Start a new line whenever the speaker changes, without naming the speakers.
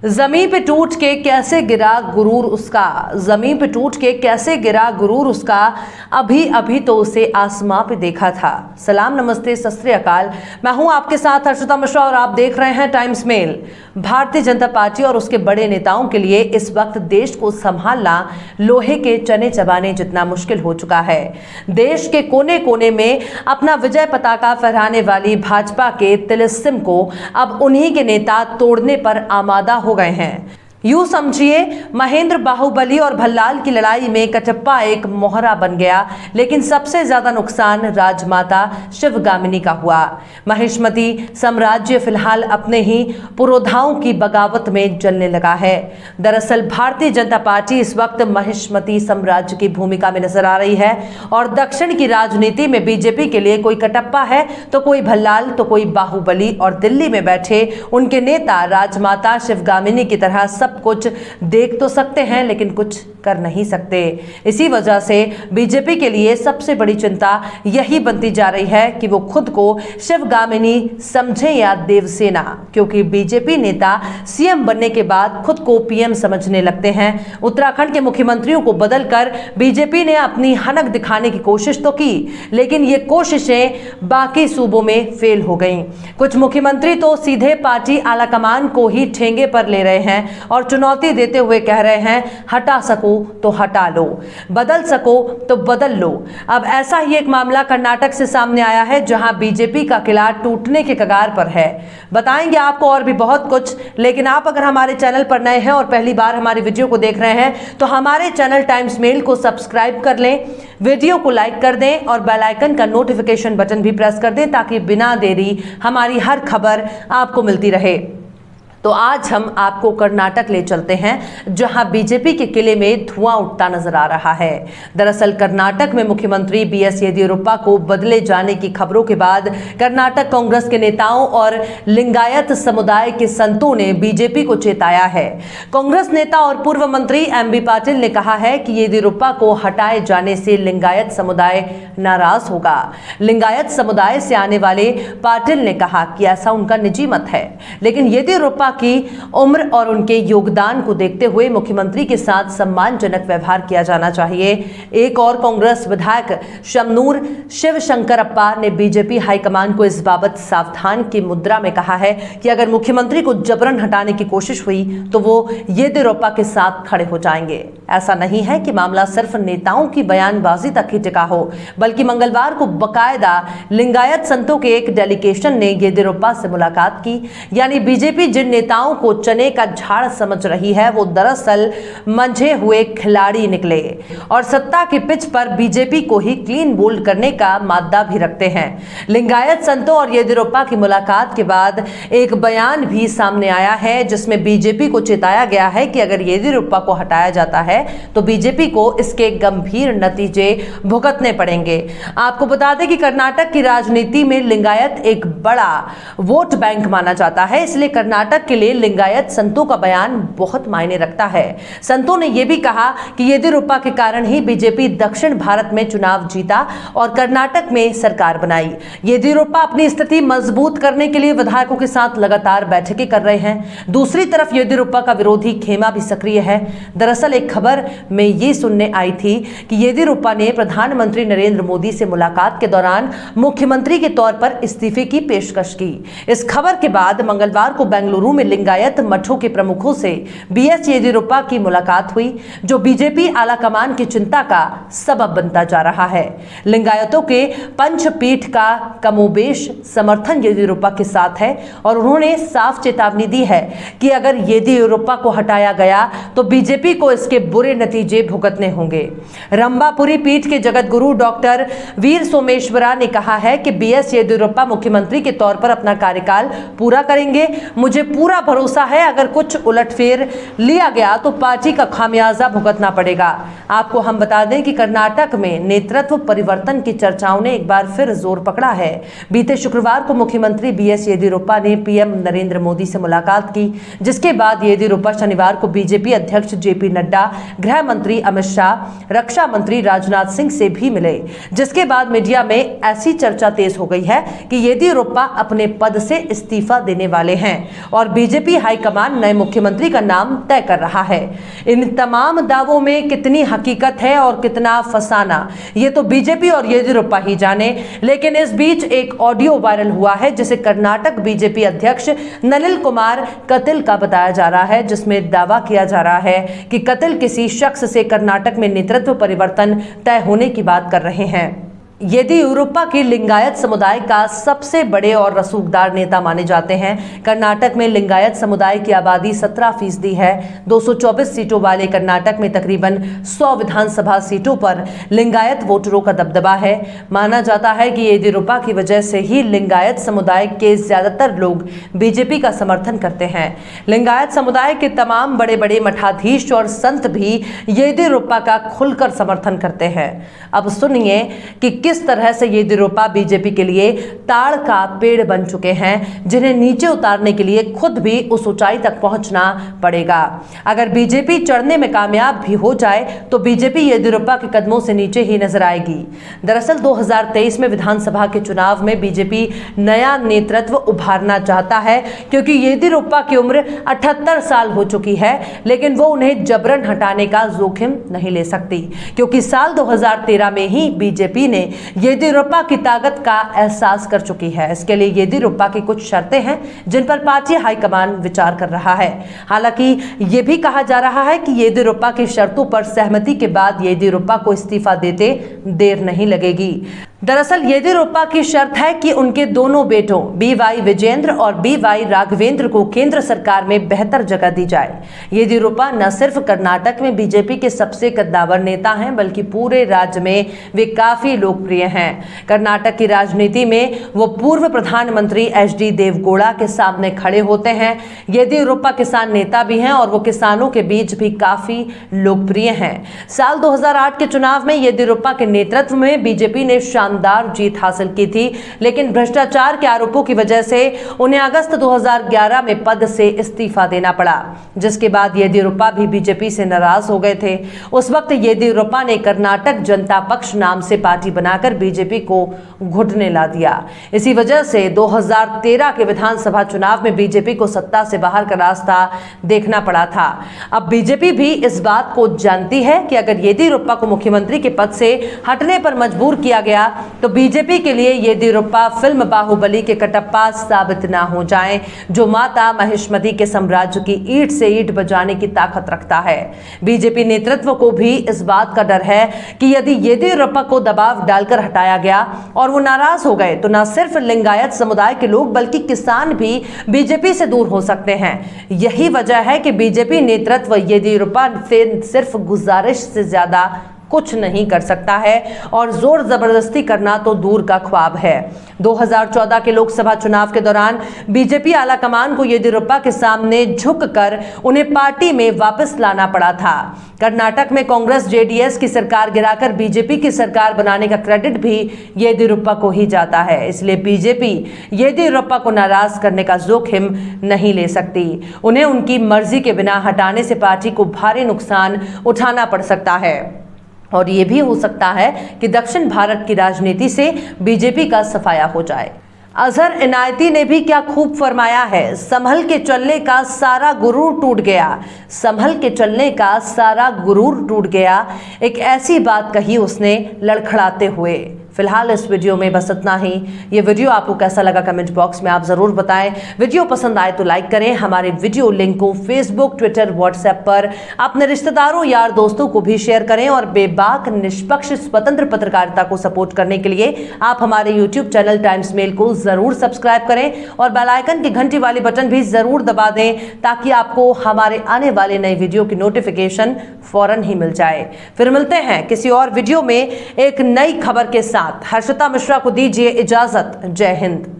जमीन पे टूट के कैसे गिरा गुरूर उसका, जमीन पे टूट के कैसे गिरा गुरूर उसका, अभी अभी तो उसे आसमां पे देखा था। सलाम नमस्ते सत श्री अकाल, मैं हूं आपके साथ हर्षिता मिश्रा और आप देख रहे हैं times mail. Bharatiya Janata party और उसके बड़े नेताओं के लिए इस वक्त देश को संभालना लोहे के चने चबाने जितना मुश्किल हो चुका है। देश के कोने कोने में अपना विजय पताका फहराने वाली भाजपा के तिलिस्म को अब उन्हीं के नेता तोड़ने पर आमादा हो गए हैं। यूं समझिए महेंद्र बाहुबली और भल्लाल की लड़ाई में कटप्पा एक मोहरा बन गया, लेकिन सबसे ज्यादा नुकसान राजमाता शिवगामिनी का हुआ। महिष्मती साम्राज्य फिलहाल अपने ही पुरोधाओं की बगावत में जलने लगा है। दरअसल भारतीय जनता पार्टी इस वक्त महिष्मती साम्राज्य की भूमिका में नजर आ रही है और दक्षिण की राजनीति में बीजेपी के लिए कोई कटप्पा है तो कोई भल्लाल तो कोई बाहुबली, और दिल्ली में बैठे उनके नेता राजमाता शिवगामिनी की तरह सब कुछ देख तो सकते हैं लेकिन कुछ कर नहीं सकते। इसी वजह से बीजेपी के लिए सबसे बड़ी चिंता यही बनती जा रही है कि वो खुद को शिवगामिनी समझे या देवसेना, क्योंकि बीजेपी नेता सीएम बनने के बाद खुद को पीएम समझने लगते हैं। उत्तराखंड के मुख्यमंत्रियों को बदलकर बीजेपी ने अपनी हनक दिखाने की कोशिश तो की, लेकिन ये कोशिशें बाकी सूबों में फेल हो गईं। कुछ मुख्यमंत्री तो सीधे पार्टी आलाकमान को ही ठेंगे पर ले रहे हैं और चुनौती देते हुए कह रहे हैं हटा सको तो हटा लो, बदल सको तो बदल लो। अब ऐसा ही एक मामला कर्नाटक से सामने आया है, जहां बीजेपी का किला टूटने के कगार पर है। बताएंगे आपको और भी बहुत कुछ, लेकिन आप अगर हमारे चैनल पर नए हैं और पहली बार हमारी वीडियो को देख रहे हैं तो हमारे चैनल टाइम्स मेल को सब्सक्राइब कर लें, वीडियो को लाइक कर दें और बेल आइकन का नोटिफिकेशन बटन भी प्रेस कर दें ताकि बिना देरी हमारी हर खबर आपको मिलती रहे। तो आज हम आपको कर्नाटक ले चलते हैं, जहां बीजेपी के किले में धुआं उठता नजर आ रहा है। दरअसल कर्नाटक में मुख्यमंत्री बीएस येदियुरप्पा को बदले जाने की खबरों के बाद कर्नाटक कांग्रेस के नेताओं और लिंगायत समुदाय के संतों ने बीजेपी को चेताया है। कांग्रेस नेता और पूर्व मंत्री एमबी पाटिल ने कहा है कि येदियुरप्पा को हटाए जाने से लिंगायत समुदाय नाराज होगा। लिंगायत समुदाय से आने वाले पाटिल ने कहा कि ऐसा उनका निजी मत है, लेकिन येदियुरप्पा की उम्र और उनके योगदान को देखते हुए मुख्यमंत्री के साथ सम्मानजनक व्यवहार किया जाना चाहिए। एक और कांग्रेस विधायक शमनूर शिवशंकरप्पा ने बीजेपी हाईकमान को इस बाबत सावधान की मुद्रा में कहा है कि अगर मुख्यमंत्री को जबरन हटाने की कोशिश हुई तो वो येदियुरप्पा के साथ खड़े हो जाएंगे। ऐसा नहीं है कि मामला सिर्फ नेताओं की बयानबाजी तक ही टिका हो, बल्कि मंगलवार को बकायदा लिंगायत संतों के एक डेलीगेशन ने येदियुरप्पा से मुलाकात की। यानी बीजेपी जिन नेताओं को चने का झाड़ समझ रही है वो दरअसल मंझे हुए खिलाड़ी निकले और सत्ता की पिच पर बीजेपी को ही क्लीन बोल्ड करने का मादा भी रखते हैं। लिंगायत संतों और येदियुरप्पा की मुलाकात के बाद एक बयान भी सामने आया है, जिसमें बीजेपी को चेताया गया है कि अगर येदियुरप्पा को हटाया जाता है तो बीजेपी को इसके गंभीर नतीजे भुगतने पड़ेंगे। आपको बता दें कि कर्नाटक की राजनीति में लिंगायत एक बड़ा वोट बैंक माना जाता है, इसलिए कर्नाटक के लिए लिंगायत संतों का बयान बहुत मायने रखता है। संतों ने यह भी कहा कि येदियुरप्पा के कारण ही बीजेपी दक्षिण भारत में चुनाव जीता और कर्नाटक में सरकार बनाई। येदियुरप्पा अपनी स्थिति मजबूत करने के लिए विधायकों के साथ लगातार बैठकें कर रहे हैं। दूसरी तरफ येदियुरप्पा का विरोधी खेमा भी सक्रिय है। दरअसल एक खबर में यह सुनने आई थी कि येदियुरप्पा ने प्रधानमंत्री नरेंद्र मोदी से मुलाकात के दौरान मुख्यमंत्री के तौर पर इस्तीफे की पेशकश की। इस खबर के बाद मंगलवार को बेंगलुरु में लिंगायत मठों के प्रमुखों से बीएस येदियुरप्पा की मुलाकात हुई, जो बीजेपी आलाकमान की चिंता का सबब बनता जा रहा है। लिंगायतों के पंचपीठ का कमोबेश समर्थन येदियुरप्पा के साथ है और उन्होंने साफ चेतावनी दी है कि अगर येदियुरप्पा को हटाया गया तो बीजेपी को इसके बुरे नतीजे भुगतने होंगे। रंभापुरी पीठ के जगत गुरु डॉक्टर वीर सोमेश्वरा ने कहा है कि बीएस येदियुरप्पा मुख्यमंत्री के तौर पर अपना कार्यकाल पूरा करेंगे। मुझे पूरा भरोसा है अगर कुछ उलटफेर लिया गया तो पार्टी का खामियाजा भुगतना पड़ेगा। आपको हम बता दें कि कर्नाटक में नेतृत्व परिवर्तन की चर्चाओं ने एक बार फिर जोर पकड़ा है। बीते शुक्रवार को मुख्यमंत्री बीएस येदियुरप्पा ने पीएम नरेंद्र मोदी से मुलाकात की, जिसके बाद येदियुरप्पा शनिवार को बीजेपी अध्यक्ष जेपी नड्डा, गृह मंत्री अमित शाह, रक्षा मंत्री राजनाथ सिंह से भी मिले, जिसके बाद मीडिया में ऐसी चर्चा तेज हो गई है कि येदियुरप्पा अपने पद से इस्तीफा देने वाले हैं और बीजेपी हाईकमान नए मुख्यमंत्री का नाम तय कर रहा है। इन तमाम दावों में कितनी हकीकत है और कितना फसाना, ये तो बीजेपी और येदियुरप्पा ही जाने। लेकिन इस बीच एक ऑडियो वायरल हुआ है जिसे कर्नाटक बीजेपी अध्यक्ष नलिन कुमार कटील का बताया जा रहा है, जिसमें दावा किया जा रहा है कि कटील किसी शख्स से कर्नाटक में नेतृत्व परिवर्तन तय होने की बात कर रहे हैं। येदियुरप्पा की लिंगायत समुदाय का सबसे बड़े और रसूखदार नेता माने जाते हैं। कर्नाटक में लिंगायत समुदाय की आबादी 17% है। 224 सीटों वाले कर्नाटक में तकरीबन 100 विधानसभा सीटों पर लिंगायत वोटरों का दबदबा है। माना जाता है कि येदियुरप्पा की वजह से ही लिंगायत समुदाय के ज्यादातर लोग बीजेपी का समर्थन करते हैं। लिंगायत समुदाय के तमाम बड़े बड़े मठाधीश और संत भी येदियुरप्पा का खुलकर समर्थन करते हैं। अब सुनिए कि किस तरह से येदियुरप्पा बीजेपी के लिए ताड़ का पेड़ बन चुके हैं, जिन्हें नीचे उतारने के लिए खुद भी उस ऊंचाई तक पहुंचना पड़ेगा। अगर बीजेपी चढ़ने में कामयाब भी हो जाए तो बीजेपी येदियुरप्पा के कदमों से नीचे ही नजर आएगी। दरअसल 2023 में विधानसभा के चुनाव में बीजेपी नया नेतृत्व उभारना चाहता है, क्योंकि येदियुरप्पा की उम्र 78 साल हो चुकी है, लेकिन वो उन्हें जबरन हटाने का जोखिम नहीं ले सकती, क्योंकि साल 2013 में ही बीजेपी ने येदियुरप्पा की ताकत का एहसास कर चुकी है। इसके लिए येदियुरप्पा की कुछ शर्तें हैं जिन पर पार्टी हाईकमान विचार कर रहा है। हालांकि यह भी कहा जा रहा है कि येदियुरप्पा की शर्तों पर सहमति के बाद येदियुरप्पा को इस्तीफा देते देर नहीं लगेगी। दरअसल येदियुरप्पा की शर्त है कि उनके दोनों बेटों BY विजेंद्र और BY राघवेंद्र को केंद्र सरकार में बेहतर जगह दी जाए। येदियुरप्पा न सिर्फ कर्नाटक में बीजेपी के सबसे कद्दावर नेता हैं, बल्कि पूरे राज्य में वे काफी लोकप्रिय हैं। कर्नाटक की राजनीति में वो पूर्व प्रधानमंत्री HD देवगौड़ा के सामने खड़े होते हैं। येदियुरप्पा किसान नेता भी हैं और वो किसानों के बीच भी काफी लोकप्रिय हैं। साल 2008 के चुनाव में येदियुरप्पा के नेतृत्व में बीजेपी ने शानदार जीत हासिल की थी, लेकिन भ्रष्टाचार के आरोपों की वजह से उन्हें अगस्त 2011 में पद से इस्तीफा देना पड़ा, जिसके बाद येदियुरप्पा भी बीजेपी से नाराज हो गए थे। उस वक्त येदियुरप्पा ने कर्नाटक जनता पक्ष नाम से पार्टी बनाकर बीजेपी को घुटने ला दिया। इसी वजह से 2013 के विधानसभा चुनाव में बीजेपी को सत्ता से बाहर का रास्ता देखना पड़ा था। अब बीजेपी भी इस बात को जानती है कि अगर येदियुरप्पा को मुख्यमंत्री के पद से हटने पर मजबूर किया गया तो बीजेपी के लिए येदियुरप्पा फिल्म बाहुबली के कटप्पा साबित ना हो जाएं, जो माता महिष्मती के साम्राज्य की ईंट से ईंट बजाने की ताकत रखता है। बीजेपी नेतृत्व को भी इस बात का डर है कि यदि येदियुरप्पा को दबाव डालकर हटाया गया और वो नाराज हो गए तो न सिर्फ लिंगायत समुदाय के लोग बल्कि किसान भी बीजेपी से दूर हो सकते हैं। यही वजह है कि बीजेपी नेतृत्व येदियुरप्पा से सिर्फ गुजारिश से ज्यादा कुछ नहीं कर सकता है और जोर जबरदस्ती करना तो दूर का ख्वाब है। 2014 के लोकसभा चुनाव के दौरान बीजेपी आला कमान को येदियुरप्पा के सामने झुककर उन्हें पार्टी में वापस लाना पड़ा था। कर्नाटक में कांग्रेस JDS की सरकार गिराकर बीजेपी की सरकार बनाने का क्रेडिट भी येदियुरप्पा को ही जाता है। इसलिए बीजेपी येदियुरप्पा को नाराज करने का जोखिम नहीं ले सकती। उन्हें उनकी मर्जी के बिना हटाने से पार्टी को भारी नुकसान उठाना पड़ सकता है और ये भी हो सकता है कि दक्षिण भारत की राजनीति से बीजेपी का सफाया हो जाए। अजहर इनायती ने भी क्या खूब फरमाया है, संभल के चलने का सारा गुरूर टूट गया। संभल के चलने का सारा गुरूर टूट गया, एक ऐसी बात कही उसने लड़खड़ाते हुए। फिलहाल इस वीडियो में बस इतना ही। ये वीडियो आपको कैसा लगा कमेंट बॉक्स में आप जरूर बताएं। वीडियो पसंद आए तो लाइक करें। हमारे वीडियो लिंक को फेसबुक, ट्विटर, व्हाट्सएप पर अपने रिश्तेदारों, यार दोस्तों को भी शेयर करें और बेबाक, निष्पक्ष, स्वतंत्र पत्रकारिता को सपोर्ट करने के लिए आप हमारे यूट्यूब चैनल टाइम्स मेल को जरूर सब्सक्राइब करें और बेल आइकन की घंटी वाली बटन भी जरूर दबा दें, ताकि आपको हमारे आने वाले नए वीडियो की नोटिफिकेशन फौरन ही मिल जाए। फिर मिलते हैं किसी और वीडियो में एक नई खबर के साथ। हर्षिता मिश्रा को दीजिए इजाजत। जय हिंद।